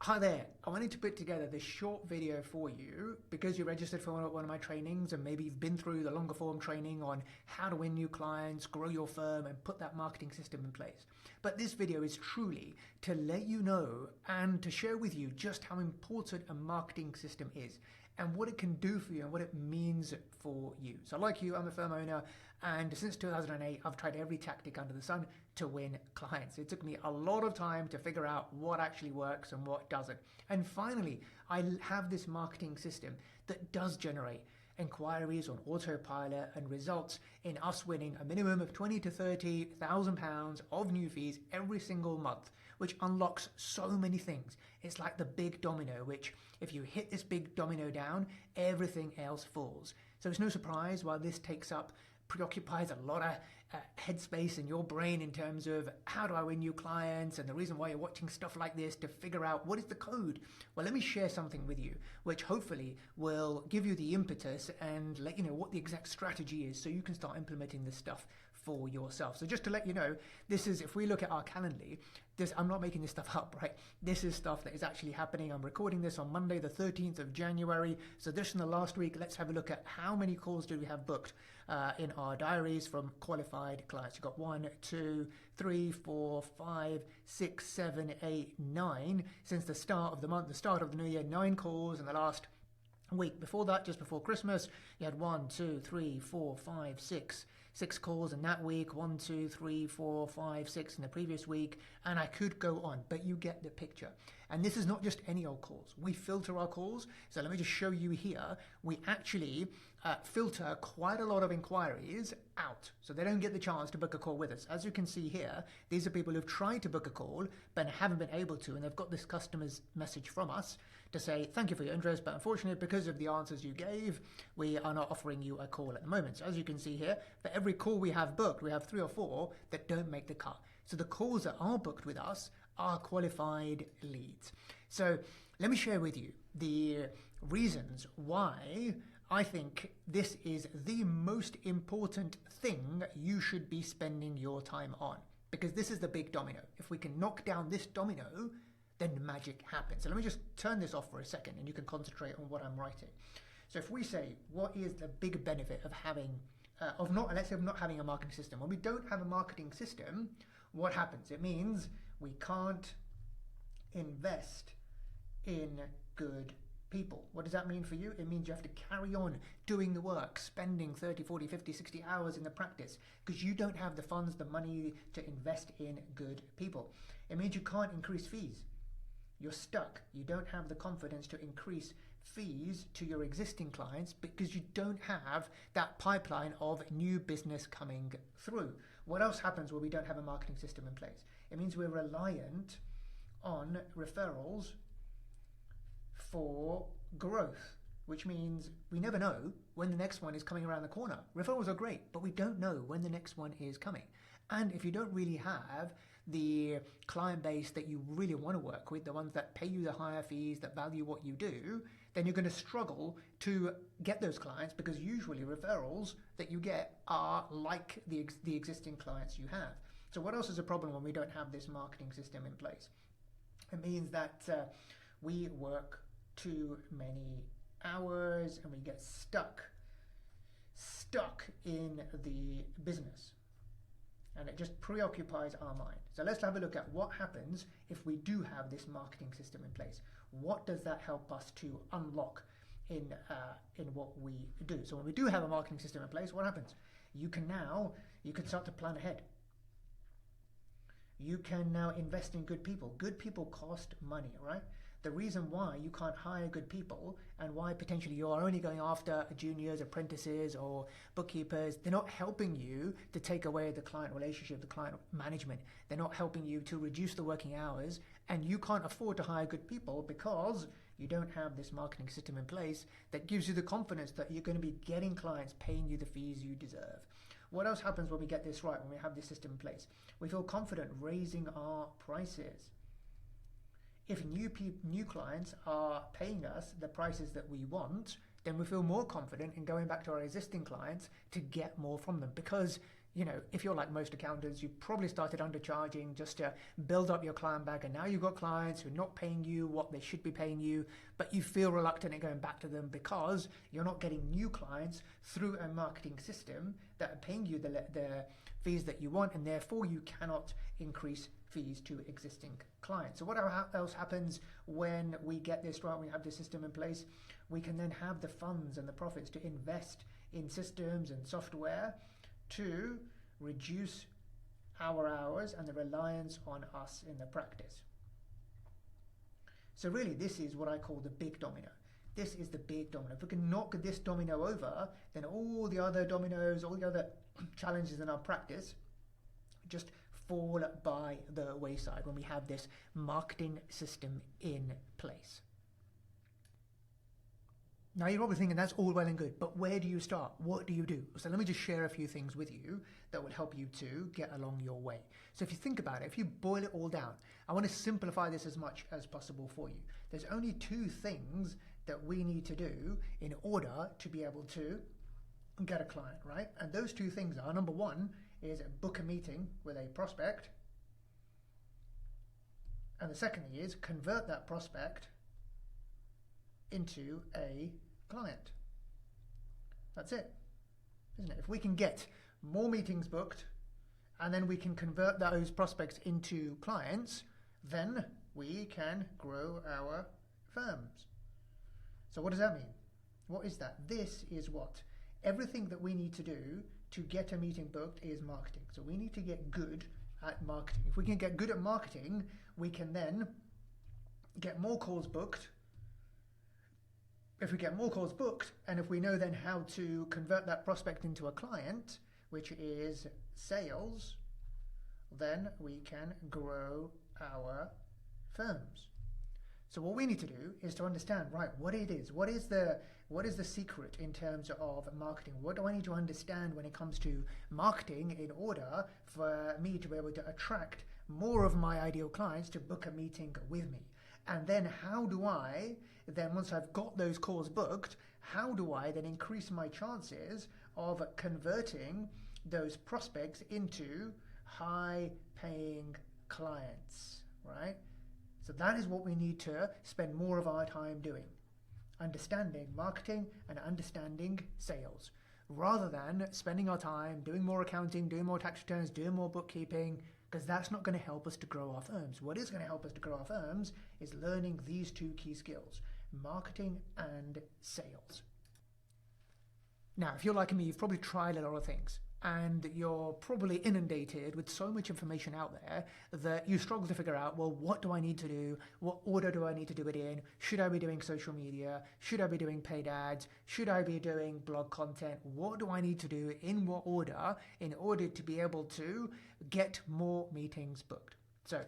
Hi there, I wanted to put together this short video for you because you registered for one of my trainings and maybe you've been through the longer form training on how to win new clients, grow your firm and put that marketing system in place. But this video is truly to let you know and to share with you just how important a marketing system is and what it can do for you and what it means for you. So like you, I'm a firm owner and since 2008 I've tried every tactic under the sun to win clients. It took me a lot of time to figure out what actually works and what doesn't. And finally, I have this marketing system that does generate enquiries on autopilot and results in us winning a minimum of 20 to 30,000 pounds of new fees every single month, which unlocks so many things. It's like the big domino, which if you hit this big domino down, everything else falls. So it's no surprise why this preoccupies a lot of headspace in your brain in terms of how do I win new clients, and the reason why you're watching stuff like this to figure out what is the code. Well, let me share something with you which hopefully will give you the impetus and let you know what the exact strategy is so you can start implementing this stuff for yourself. So just to let you know, this is, if we look at our Calendly, I'm not making this stuff up, right? This is stuff that is actually happening. I'm recording this on Monday the 13th of January. So this in the last week, let's have a look at how many calls do we have booked in our diaries from qualified clients. You've got 1, 2, 3, 4, 5, 6, 7, 8, 9 since the start of the month, the start of the new year. 9 calls in the last week. Before that, just before Christmas, you had 1, 2, 3, 4, 5, 6 calls in that week. 1, 2, 3, 4, 5, 6 in the previous week, and I could go on, but you get the picture. And this is not just any old calls. We filter our calls. So let me just show you here. We actually filter quite a lot of inquiries out, so they don't get the chance to book a call with us. As you can see here, these are people who've tried to book a call but haven't been able to, and they've got this customer's message from us to say thank you for your interest, but unfortunately because of the answers you gave, we are not offering you a call at the moment. So as you can see here, for every call we have booked, we have 3 or 4 that don't make the cut. So the calls that are booked with us are qualified leads. So let me share with you the reasons why I think this is the most important thing you should be spending your time on, because this is the big domino. If we can knock down this domino, then magic happens. So let me just turn this off for a second and you can concentrate on what I'm writing. So if we say, what is the big benefit of having, let's say of not having a marketing system? When we don't have a marketing system, what happens? It means we can't invest in good people. What does that mean for you? It means you have to carry on doing the work, spending 30, 40, 50, 60 hours in the practice because you don't have the funds, the money to invest in good people. It means you can't increase fees. You're stuck. You don't have the confidence to increase fees to your existing clients because you don't have that pipeline of new business coming through. What else happens when we don't have a marketing system in place? It means we're reliant on referrals for growth, which means we never know when the next one is coming around the corner. Referrals are great, but we don't know when the next one is coming. And if you don't really have the client base that you really want to work with, the ones that pay you the higher fees, that value what you do, then you're going to struggle to get those clients because usually referrals that you get are like the existing clients you have. So what else is a problem when we don't have this marketing system in place? It means that we work too many hours and we get stuck in the business. And it just preoccupies our mind. So let's have a look at what happens if we do have this marketing system in place. What does that help us to unlock in what we do? So when we do have a marketing system in place, what happens? You can start to plan ahead. You can now invest in good people. Good people cost money, right? The reason why you can't hire good people and why potentially you are only going after juniors, apprentices or bookkeepers, they're not helping you to take away the client relationship, the client management. They're not helping you to reduce the working hours, and you can't afford to hire good people because you don't have this marketing system in place that gives you the confidence that you're going to be getting clients paying you the fees you deserve. What else happens when we get this right, when we have this system in place? We feel confident raising our prices. If new clients are paying us the prices that we want, then we feel more confident in going back to our existing clients to get more from them because if you're like most accountants, you probably started undercharging just to build up your client bag, and now you've got clients who are not paying you what they should be paying you, but you feel reluctant in going back to them because you're not getting new clients through a marketing system that are paying you the fees that you want, and therefore you cannot increase fees to existing clients. So what else happens when we get this right, we have this system in place? We can then have the funds and the profits to invest in systems and software to reduce our hours and the reliance on us in the practice. So really, this is what I call the big domino. This is the big domino. If we can knock this domino over, then all the other dominoes, all the other challenges in our practice just fall by the wayside when we have this marketing system in place. Now you're probably thinking that's all well and good, but where do you start? What do you do? So let me just share a few things with you that will help you to get along your way. So if you think about it, if you boil it all down, I want to simplify this as much as possible for you. There's only two things that we need to do in order to be able to get a client, right? And those two things are, number one is book a meeting with a prospect. And the second thing is convert that prospect into a client. That's it, isn't it? If we can get more meetings booked and then we can convert those prospects into clients, then we can grow our firms. So what does that mean? What is that? This is what? Everything that we need to do to get a meeting booked is marketing. So we need to get good at marketing. If we can get good at marketing, we can then get more calls booked. If we get more calls booked, and if we know then how to convert that prospect into a client, which is sales, then we can grow our firms. So what we need to do is to understand, right, what it is. What is the secret in terms of marketing? What do I need to understand when it comes to marketing in order for me to be able to attract more of my ideal clients to book a meeting with me? And then how do I then, once I've got those calls booked, how do I then increase my chances of converting those prospects into high-paying clients, right? So that is what we need to spend more of our time doing. Understanding marketing and understanding sales, rather than spending our time doing more accounting, doing more tax returns, doing more bookkeeping, because that's not going to help us to grow our firms. What is going to help us to grow our firms is learning these two key skills, marketing and sales. Now, if you're like me, you've probably tried a lot of things, and you're probably inundated with so much information out there that you struggle to figure out, well, what do I need to do? What order do I need to do it in? Should I be doing social media? Should I be doing paid ads? Should I be doing blog content? What do I need to do in what order in order to be able to get more meetings booked? So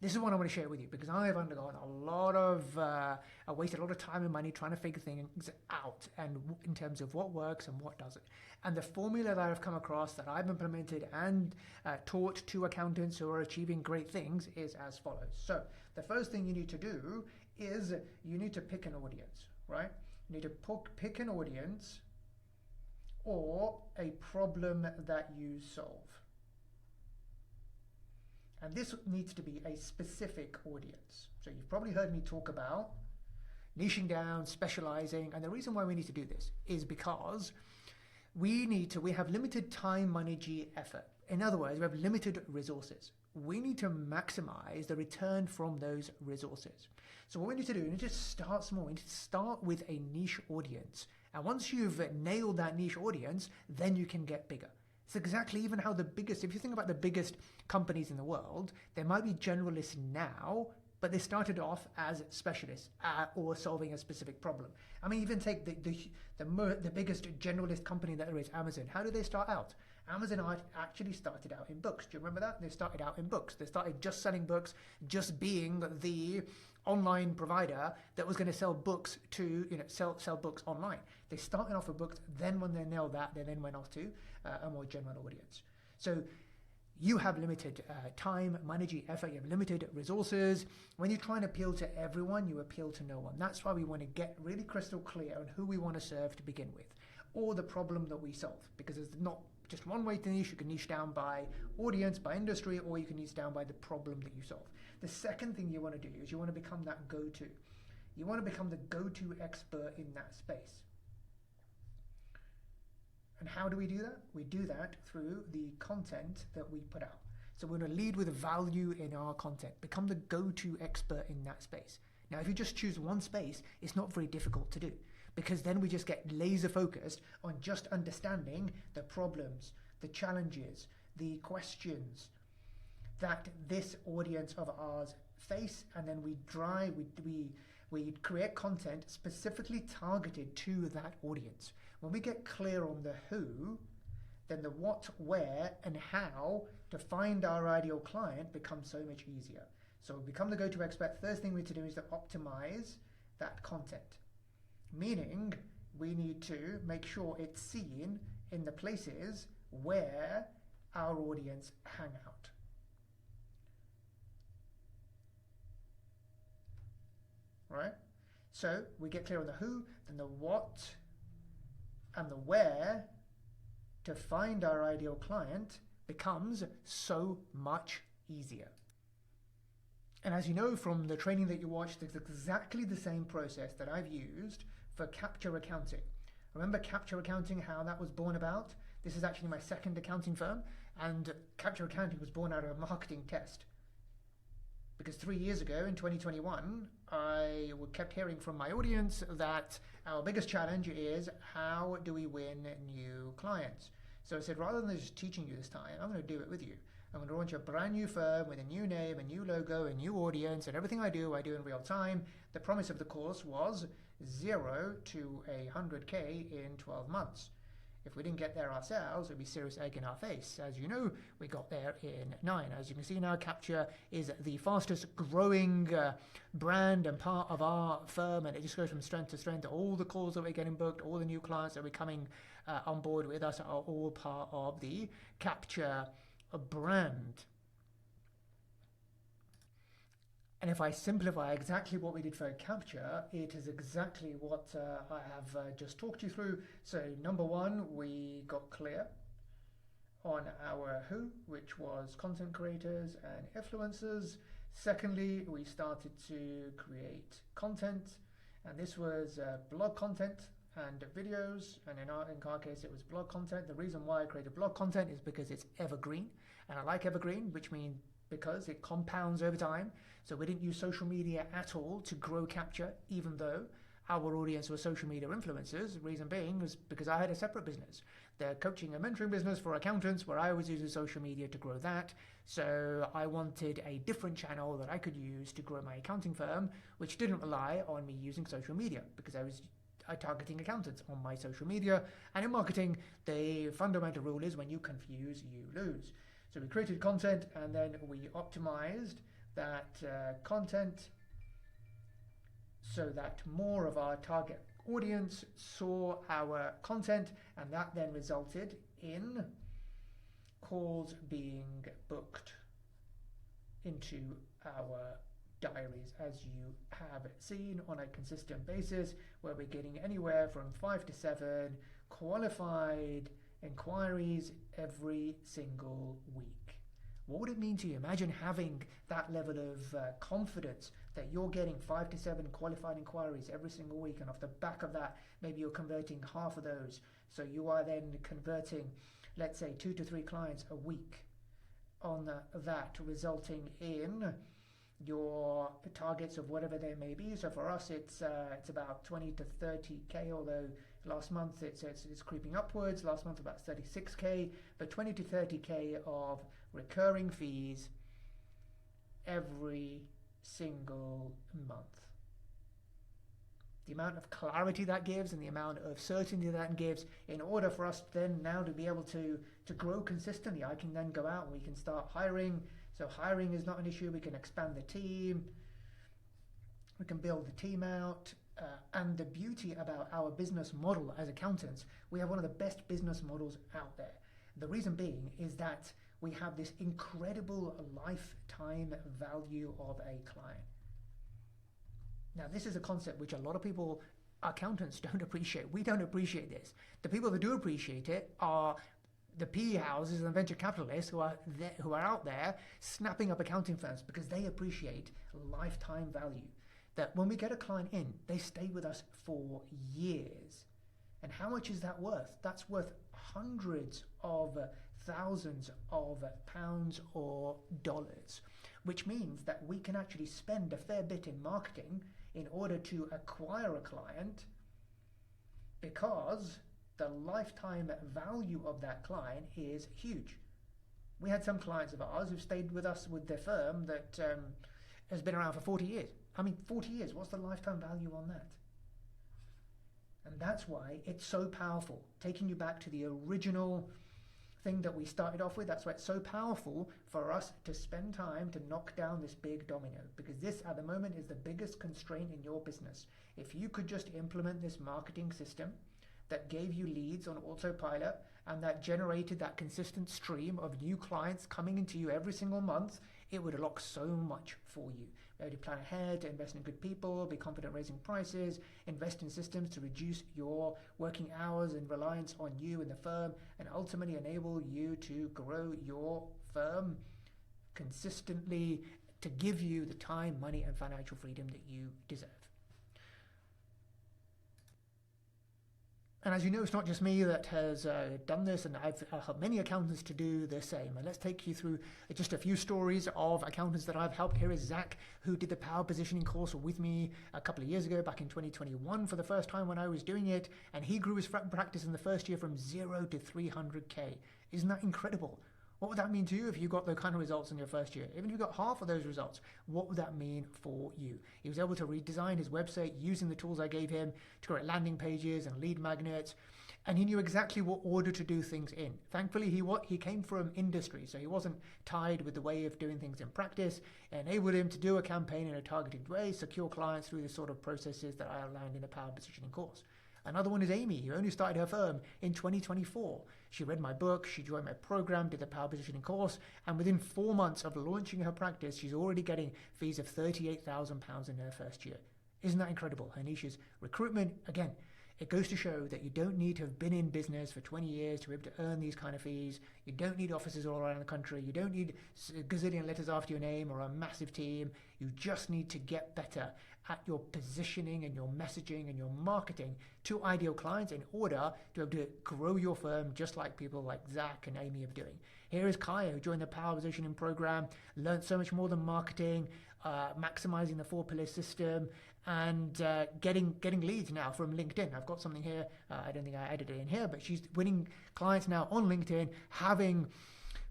this is what I want to share with you, because I have undergone I wasted a lot of time and money trying to figure things out, and in terms of what works and what doesn't. And the formula that I've come across, that I've implemented and taught to accountants who are achieving great things, is as follows. So the first thing you need to do is you need to pick an audience, right? You need to pick an audience or a problem that you solve. And this needs to be a specific audience. So you've probably heard me talk about niching down, specializing, and the reason why we need to do this is because we have limited time, money, effort. In other words, we have limited resources. We need to maximize the return from those resources. So what we need to do, we need to start small. We need to start with a niche audience. And once you've nailed that niche audience, then you can get bigger. It's exactly even how if you think about the biggest companies in the world, they might be generalists now, but they started off as specialists or solving a specific problem. I mean, even take the biggest generalist company that there is, Amazon. How did they start out? Amazon actually started out in books. Do you remember that? They started out in books. They started just selling books, just being the online provider that was going to sell books to, sell books online. They started off with books, then when they nailed that, they then went off to a more general audience. So you have limited time, money, effort, you have limited resources. When you try and appeal to everyone, you appeal to no one. That's why we want to get really crystal clear on who we want to serve to begin with, or the problem that we solve, because there's not just one way to niche. You can niche down by audience, by industry, or you can niche down by the problem that you solve. The second thing you want to do is you want to become that go-to. You want to become the go-to expert in that space. And how do we do that? We do that through the content that we put out. So we're going to lead with value in our content. Become the go-to expert in that space. Now, if you just choose one space, it's not very difficult to do, because then we just get laser focused on just understanding the problems, the challenges, the questions that this audience of ours face, and then we create content specifically targeted to that audience. When we get clear on the who, then the what, where, and how to find our ideal client becomes so much easier. So become the go-to expert. First thing we need to do is to optimize that content. Meaning, we need to make sure it's seen in the places where our audience hang out. Right? So we get clear on the who, then the what, and the where to find our ideal client becomes so much easier. And as you know from the training that you watched, it's exactly the same process that I've used for capture accounting. Remember capture accounting, how that was born about? This is actually my second accounting firm, and capture accounting was born out of a marketing test. Because 3 years ago, in 2021, I kept hearing from my audience that our biggest challenge is how do we win new clients? So I said, rather than just teaching you this time, I'm going to do it with you. I'm going to launch a brand new firm with a new name, a new logo, a new audience, and everything I do in real time. The promise of the course was 0 to 100K in 12 months. If we didn't get there ourselves, it would be serious egg in our face. As you know, we got there in 9. As you can see now, Capture is the fastest growing brand and part of our firm, and it just goes from strength to strength. All the calls that we're getting booked, all the new clients that are coming on board with us are all part of the Capture brand. And if I simplify exactly what we did for Capture, it is exactly what I have just talked you through. So number 1, we got clear on our who, which was content creators and influencers. Secondly, we started to create content, and this was blog content and videos, and in our case it was blog content. The reason why I created blog content is because it's evergreen, and I like evergreen, which means because it compounds over time. So we didn't use social media at all to grow Capture, even though our audience were social media influencers. The reason being was because I had a separate business, the coaching and mentoring business for accountants, where I was using social media to grow that. So I wanted a different channel that I could use to grow my accounting firm, which didn't rely on me using social media, because I was targeting accountants on my social media. And in marketing, the fundamental rule is when you confuse, you lose. So we created content, and then we optimized that content so that more of our target audience saw our content, and that then resulted in calls being booked into our diaries, as you have seen on a consistent basis, where we're getting anywhere from 5 to 7 qualified inquiries every single week. What would it mean to you? Imagine having that level of confidence that you're getting 5 to 7 qualified inquiries every single week, and off the back of that, maybe you're converting half of those. So you are then converting, let's say, 2 to 3 clients a week on that, resulting in your targets of whatever they may be. So for us, it's about 20 to 30K, although last month it's creeping upwards. Last month about 36K, but 20 to 30K of recurring fees every single month. The amount of clarity that gives and the amount of certainty that gives, in order for us then now to be able to grow consistently, I can then go out and we can start hiring. So hiring is not an issue. We can expand the team. We can build the team out. And the beauty about our business model as accountants, we have one of the best business models out there. The reason being is that we have this incredible lifetime value of a client. Now, this is a concept which a lot of people, accountants, don't appreciate. We don't appreciate this. The people that do appreciate it are the PE houses and venture capitalists who are out there snapping up accounting firms because they appreciate lifetime value. That when we get a client in, they stay with us for years. And how much is that worth? That's worth hundreds of thousands of pounds or dollars, which means that we can actually spend a fair bit in marketing in order to acquire a client, because the lifetime value of that client is huge. We had some clients of ours who stayed with us with their firm that has been around for 40 years. I mean, 40 years, what's the lifetime value on that? And that's why it's so powerful, taking you back to the original thing that we started off with. That's why it's so powerful for us to spend time to knock down this big domino, because this at the moment is the biggest constraint in your business. If you could just implement this marketing system that gave you leads on autopilot and that generated that consistent stream of new clients coming into you every single month, it would unlock so much for you. Be able to plan ahead, to invest in good people, be confident raising prices, invest in systems to reduce your working hours and reliance on you and the firm, and ultimately enable you to grow your firm consistently, to give you the time, money, and financial freedom that you deserve. And as you know, it's not just me that has done this, and I've helped many accountants to do the same. And let's take you through just a few stories of accountants that I've helped. Here is Zach, who did the power positioning course with me a couple of years ago, back in 2021, for the first time when I was doing it. And he grew his practice in the first year from 0 to 300K. Isn't that incredible? What would that mean to you if you got the kind of results in your first year? Even if you got half of those results, what would that mean for you? He was able to redesign his website using the tools I gave him to create landing pages and lead magnets, and he knew exactly what order to do things in. Thankfully, he came from industry, so he wasn't tied with the way of doing things in practice. It enabled him to do a campaign in a targeted way, secure clients through the sort of processes that I outlined in the power positioning course. Another one is Amy, who only started her firm in 2024. She read my book, she joined my program, did the power positioning course, and within 4 months of launching her practice, she's already getting fees of £38,000 in her first year. Isn't that incredible? Her niche is recruitment. Again, it goes to show that you don't need to have been in business for 20 years to be able to earn these kind of fees. You don't need offices all around the country. You don't need a gazillion letters after your name or a massive team. You just need to get better at your positioning and your messaging and your marketing to ideal clients in order to be able to grow your firm just like people like Zach and Amy are doing. Here is Kaya, who joined the power positioning program, learned so much more than marketing, maximizing the 4-pillar system, and getting leads now from LinkedIn. I've got something here. I don't think I added it in here, but she's winning clients now on LinkedIn, having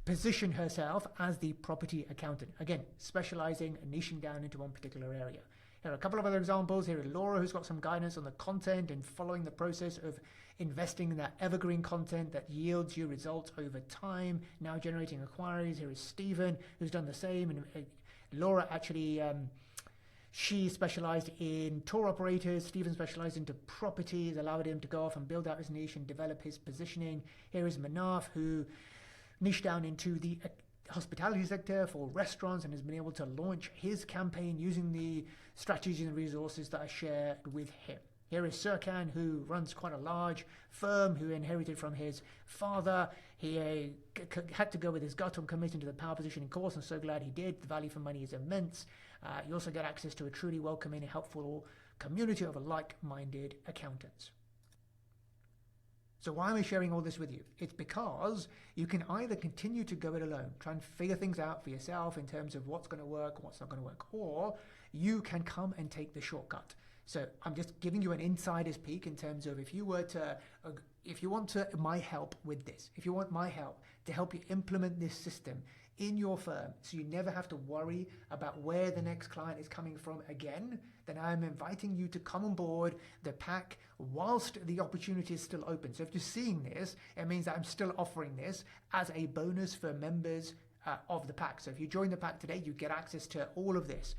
positioned herself as the property accountant. Again, specializing and niching down into one particular area. Here are a couple of other examples. Here is Laura, who's got some guidance on the content and following the process of investing in that evergreen content that yields you results over time, now generating inquiries. Here is Stephen, who's done the same. And Laura actually, she specialized in tour operators. Stephen specialized into properties, allowed him to go off and build out his niche and develop his positioning. Here is Manaf, who niched down into the hospitality sector for restaurants and has been able to launch his campaign using the strategies and resources that I shared with him. Here is Serkan, who runs quite a large firm, who inherited from his father. He had to go with his gut on committing to the power positioning course, and so glad he did. The value for money is immense. You also get access to a truly welcoming and helpful community of like-minded accountants. So why am I sharing all this with you? It's because you can either continue to go it alone, try and figure things out for yourself in terms of what's going to work, what's not going to work, or you can come and take the shortcut. So I'm just giving you an insider's peek in terms of if you want my help with this, if you want my help to help you implement this system in your firm so you never have to worry about where the next client is coming from again, then I'm inviting you to come on board the pack whilst the opportunity is still open. So if you're seeing this, it means that I'm still offering this as a bonus for members of the pack. So if you join the pack today, you get access to all of this.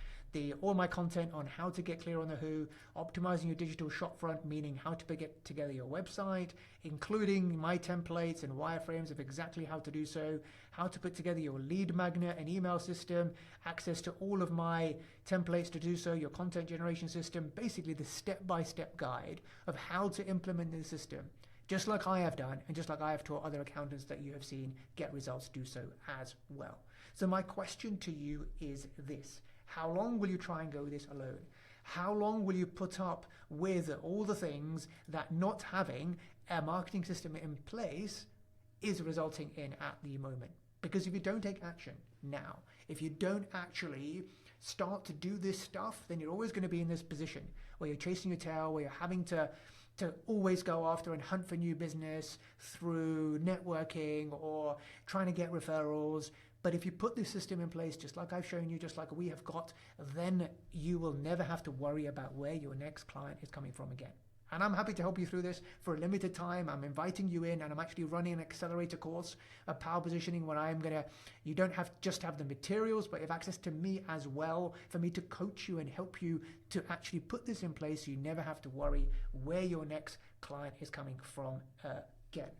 All my content on how to get clear on the who, optimizing your digital shopfront, meaning how to get together your website, including my templates and wireframes of exactly how to do so, how to put together your lead magnet and email system, access to all of my templates to do so, your content generation system, basically the step-by-step guide of how to implement the system just like I have done, and just like I have taught other accountants that you have seen get results do so as well. So my question to you is this: how long will you try and go this alone? How long will you put up with all the things that not having a marketing system in place is resulting in at the moment? Because if you don't take action now, if you don't actually start to do this stuff, then you're always going to be in this position where you're chasing your tail, where you're having to always go after and hunt for new business through networking or trying to get referrals. But if you put this system in place, just like I've shown you, just like we have got, then you will never have to worry about where your next client is coming from again. And I'm happy to help you through this for a limited time. I'm inviting you in, and I'm actually running an accelerator course of power positioning where you don't have just have the materials, but you have access to me as well for me to coach you and help you to actually put this in place so you never have to worry where your next client is coming from again.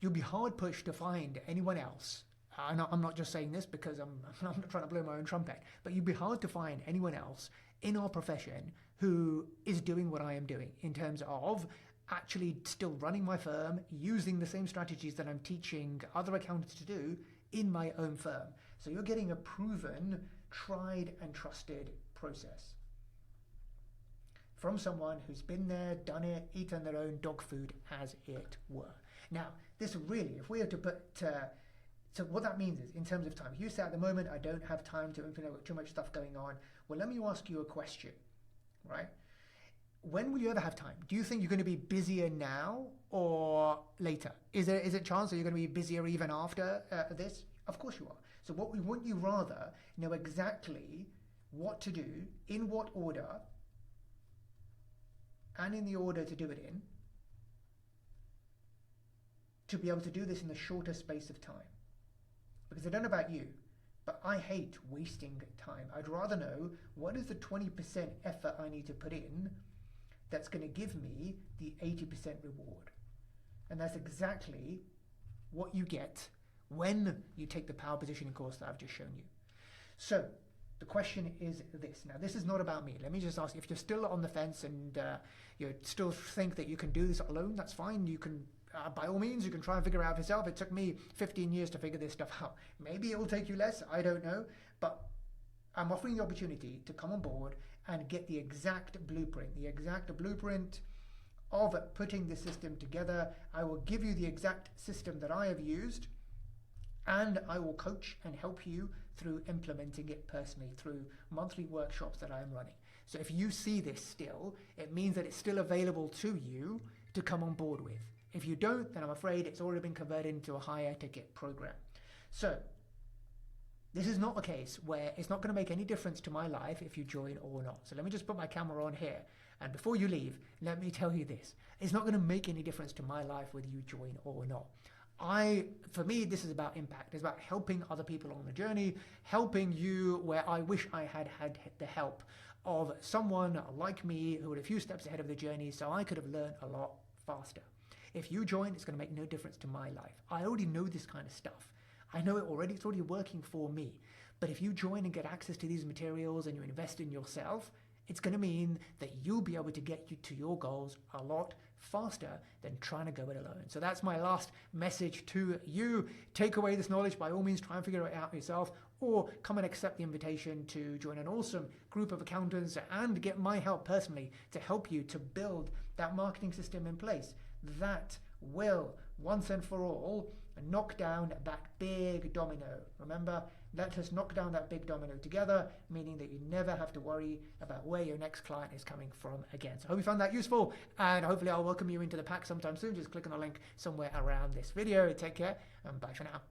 You'll be hard pushed to find anyone else. I'm not just saying this because I'm not trying to blow my own trumpet, but you'd be hard to find anyone else in our profession who is doing what I am doing in terms of actually still running my firm, using the same strategies that I'm teaching other accountants to do in my own firm. So you're getting a proven, tried and trusted process from someone who's been there, done it, eaten their own dog food, as it were. Now, this really, if we were to put... So what that means is, in terms of time, if you say at the moment, I don't have time to implement, I've got too much stuff going on, well, let me ask you a question, right? When will you ever have time? Do you think you're going to be busier now or later? Is it a chance that you're going to be busier even after this? Of course you are. So what we want you rather know exactly what to do, in what order, and in the order to do it in, to be able to do this in the shortest space of time. Because I don't know about you, but I hate wasting time. I'd rather know what is the 20% effort I need to put in that's going to give me the 80% reward. And that's exactly what you get when you take the power positioning course that I've just shown you. So the question is this. Now, this is not about me. Let me just ask, if you're still on the fence and you still think that you can do this alone, that's fine. You can by all means, you can try and figure it out for yourself. It took me 15 years to figure this stuff out. Maybe it will take you less, I don't know. But I'm offering the opportunity to come on board and get the exact blueprint of putting the system together. I will give you the exact system that I have used, and I will coach and help you through implementing it personally through monthly workshops that I am running. So if you see this still, it means that it's still available to you to come on board with. If you don't, then I'm afraid it's already been converted into a higher ticket program. So this is not a case where it's not going to make any difference to my life if you join or not. So let me just put my camera on here. And before you leave, let me tell you this. It's not going to make any difference to my life whether you join or not. For me, this is about impact. It's about helping other people on the journey, helping you where I wish I had had the help of someone like me who was a few steps ahead of the journey so I could have learned a lot faster. If you join, it's going to make no difference to my life. I already know this kind of stuff. I know it already. It's already working for me. But if you join and get access to these materials and you invest in yourself, it's going to mean that you'll be able to get you to your goals a lot faster than trying to go it alone. So that's my last message to you. Take away this knowledge. By all means, try and figure it out yourself, or come and accept the invitation to join an awesome group of accountants and get my help personally to help you to build that marketing system in place that will, once and for all, knock down that big domino. Remember, let us knock down that big domino together, meaning that you never have to worry about where your next client is coming from again. So I hope you found that useful, and hopefully I'll welcome you into the pack sometime soon. Just click on the link somewhere around this video. Take care, and bye for now.